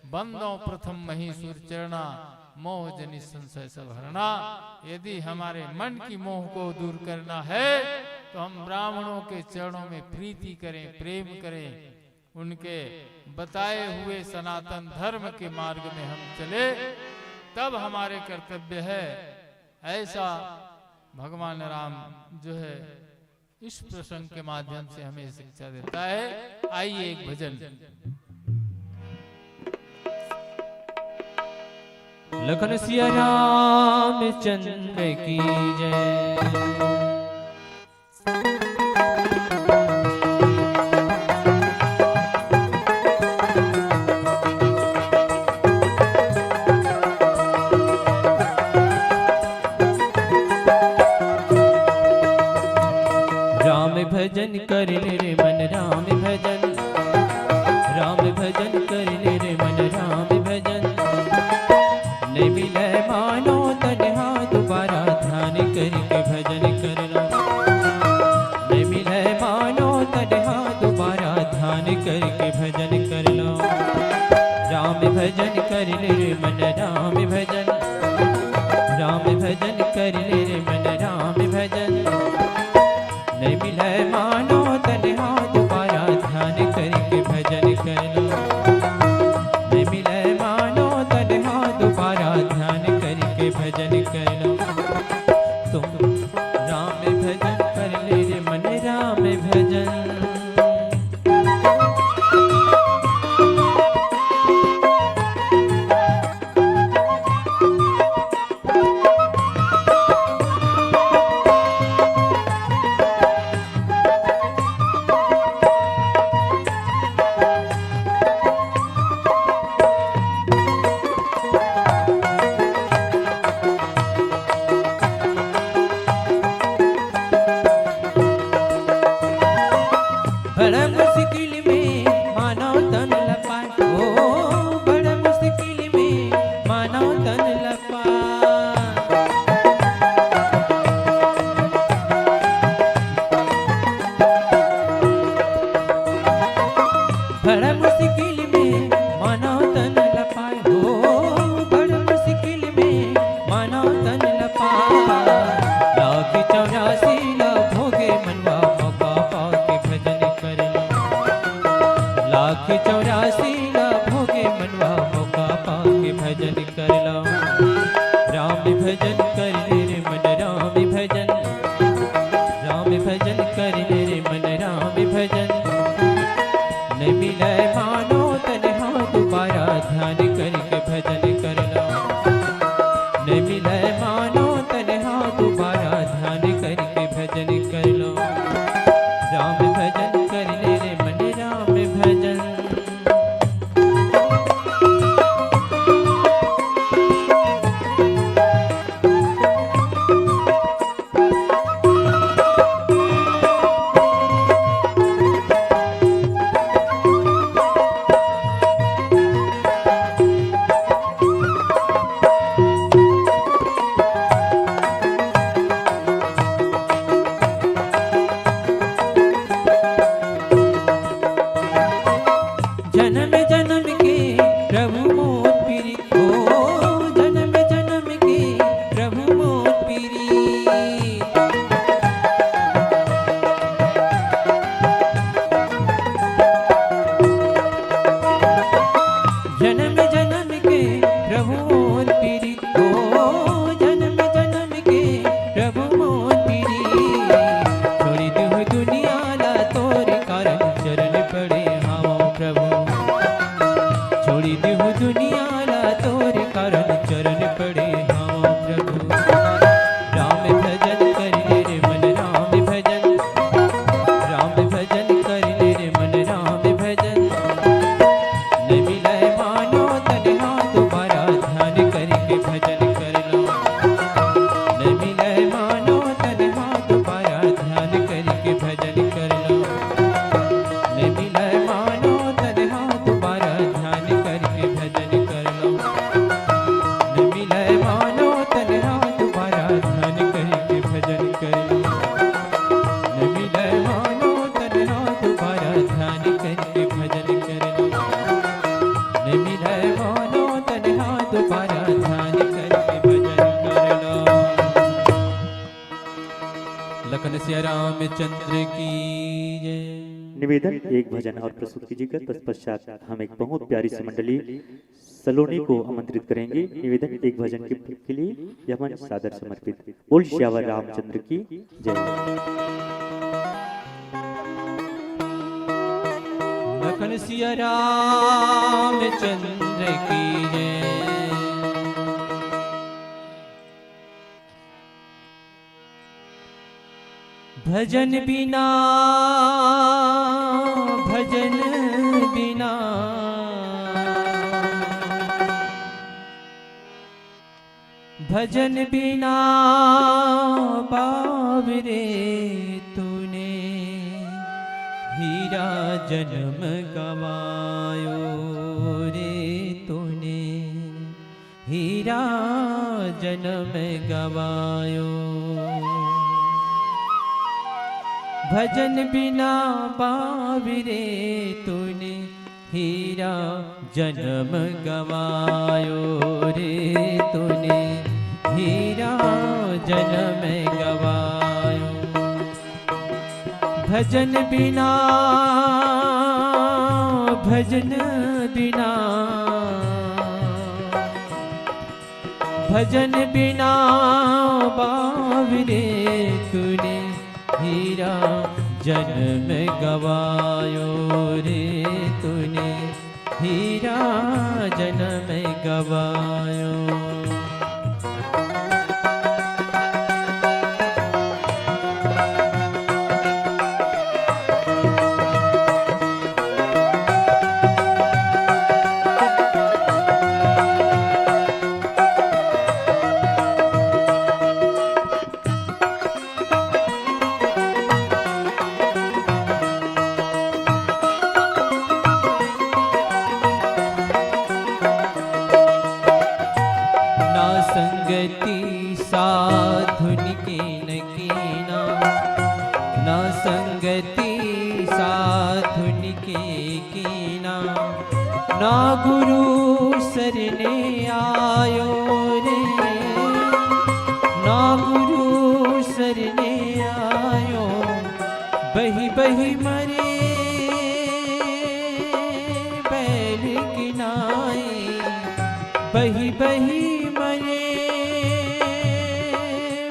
बंदों प्रथम महीसुर चरणा, मोह जनि संशय सब हरना। यदि हमारे मन की मोह को दूर करना है तो हम ब्राह्मणों के चरणों में प्रीति करें, प्रेम करें, उनके बताए हुए सनातन धर्म के मार्ग में हम चले, तब हमारे कर्तव्य है। ऐसा भगवान राम जो है इस प्रसंग के माध्यम से हमें शिक्षा देता है। आइए एक भजन। लखन सिया रामचंद्र की जय। भजन कर रे मन राम भजन, राम भजन कर रे मन राम भजन। नहीं मिले मानो तन्हा दोबारा ध्यान करके भजन करना। नहीं मिले मानो तन्हा दोबारा ध्यान करके भजन करना। राम भजन कर रे मन राम भजन, राम भजन कर रे मन राम भजन। नहीं मिले मानो तन्हा दोबारा भजन कर लो। राम भजन कर रे मन राम भजन, राम भजन कर रे मन राम भजन। न मिले मानो तन्हा दोबारा ध्यान करके भजन कर लो। न मिले मानो तन्हा दोबारा ध्यान करके भजन कर लो। राम भजन कर रे मन राम भजन। जन्म जन्म के प्रभु मोर पीरी, ओ जन्म जन्म के प्रभु मोर पीरी। जन्म जन्म के प्रभु मोर पीरी, ओ जन्म जन्म के प्रभु मोर पीरी। छोड़ी दूँ दुनिया ला तोर कारण चरण पड़े हाओ प्रभु। छोड़ी दूँ दुनिया ला तोर कारण चरण पड़े हाओ प्रभु। राम भजन कर रे मन राम भजन, राम भजन कर रे मन राम भजन। न मिले मानो तन्हा दोबारा ध्यान करके भजन कर लो। न मिले मानो तन्हा दोबारा ध्यान करके भजन कर लो। न मिले मानो तन्हा दोबारा ध्यान करके भजन कर लो। न मिले मानो तन्हा दोबारा ध्यान करके भजन कर लो। न मिले मानो तन्हा दोबारा ध्यान करके भजन कर लो। न मिले मानो तन्हा दोबारा ध्यान करके भजन कर लो। लखन सिया रामचंद्र की जय। निवेदन एक भजन और प्रस्तुत कीजिएगा। तत्पश्चात हम एक बहुत प्यारी सी मंडली सलोनी को आमंत्रित करेंगे। निवेदन एक भजन के लिए यह मंच सादर समर्पित। बोल श्यावर रामचंद्र की जय। लखन सिया रामचंद्र की जय। भजन बिना, भजन बिना, भजन बिना बावरे तूने हीरा जन्म गवायो रे तूने हीरा जन्म गवायो। भजन बिना बावरे तूने हीरा जन्म गवायो रे तूने हीरा जन्म गवायो। भजन बिना, भजन बिना, भजन बिना बावरे तूने हीरा जन्म गवायो रे तूने हीरा जन्म गवायो। संगति साधुन के न कीना, ना संगति साधुन के कीना, ना गुरु सरने आयो रे, ना गुरु सरने आयो, बही बही मरे बैल किनाए, बही बही मरे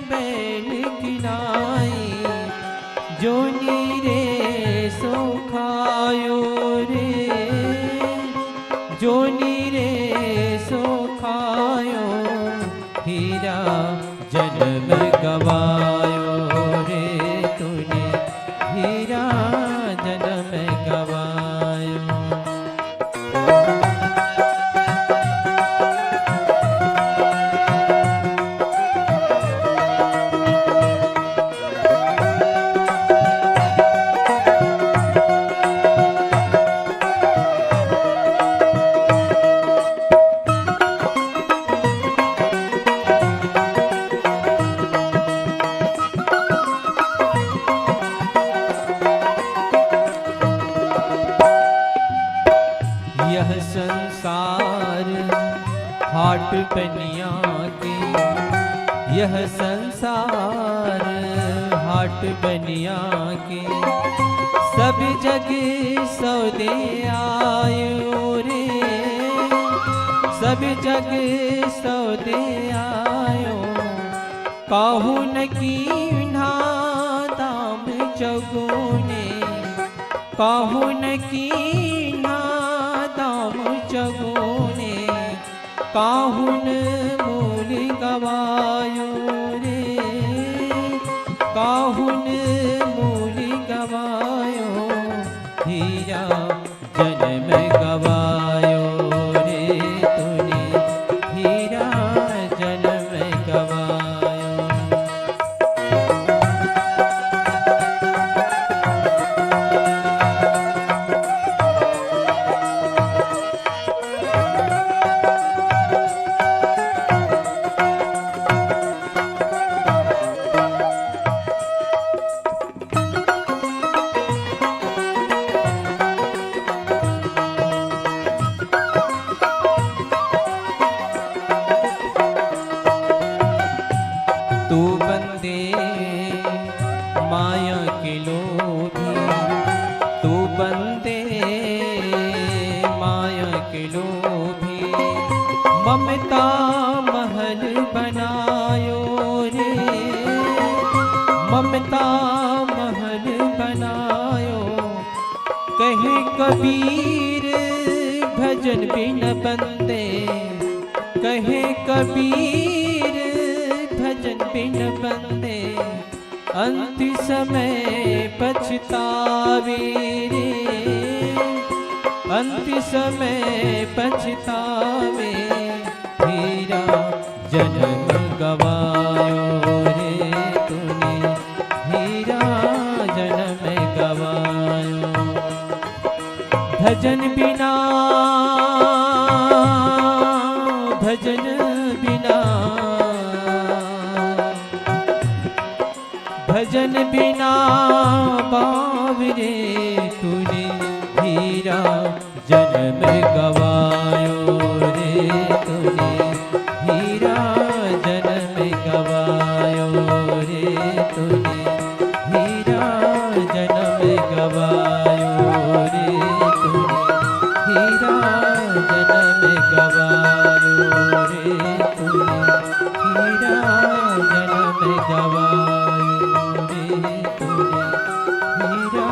बैल की नाई, जो नीरे सो खायो रे, जो नीरे सो खायो, हीरा जन्म गवायो रे तूने, हीरा जन्म गवायो। यह संसार हाट पनिया के, यह संसार हाट बनिया के, सब जग सौदे आयो रे, सब जग सौदे आयो, काहू न कीन्हा दाम चगुने, काहू न कीन्हा दाम चगुने, काहुन मूल गवायो रे, काहुन मूल गवायो, हीरा जन्म गवायो रे तूने, हीरा जन्म गवायो। तू बंदे माया के लोभी, तू बंदे माया के लोभी, ममता महल बनायो रे, ममता महल बनायो, कहे कबीर भजन बिन बंदे, कहे कबीर भजन बिन बंदे, अंत समय पछतावे रे, अंत समय पछतावे, हीरा जन्म गवायो रे तूने, हीरा जन्म गवायो। भजन बिना, भजन बिना, भजन बिना बावरे तूने, हीरा जन्म गवायो रे तूने, हीरा जन्म गवायो रे तूने, हीरा जन्म गवायो रे तूने, हीरा जन्म गवायो रे तूने, हीरा जन्म गवायो रे तूने, हीरा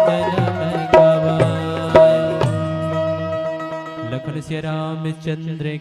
जन्म गवायो। लखन श्री रामचंद्र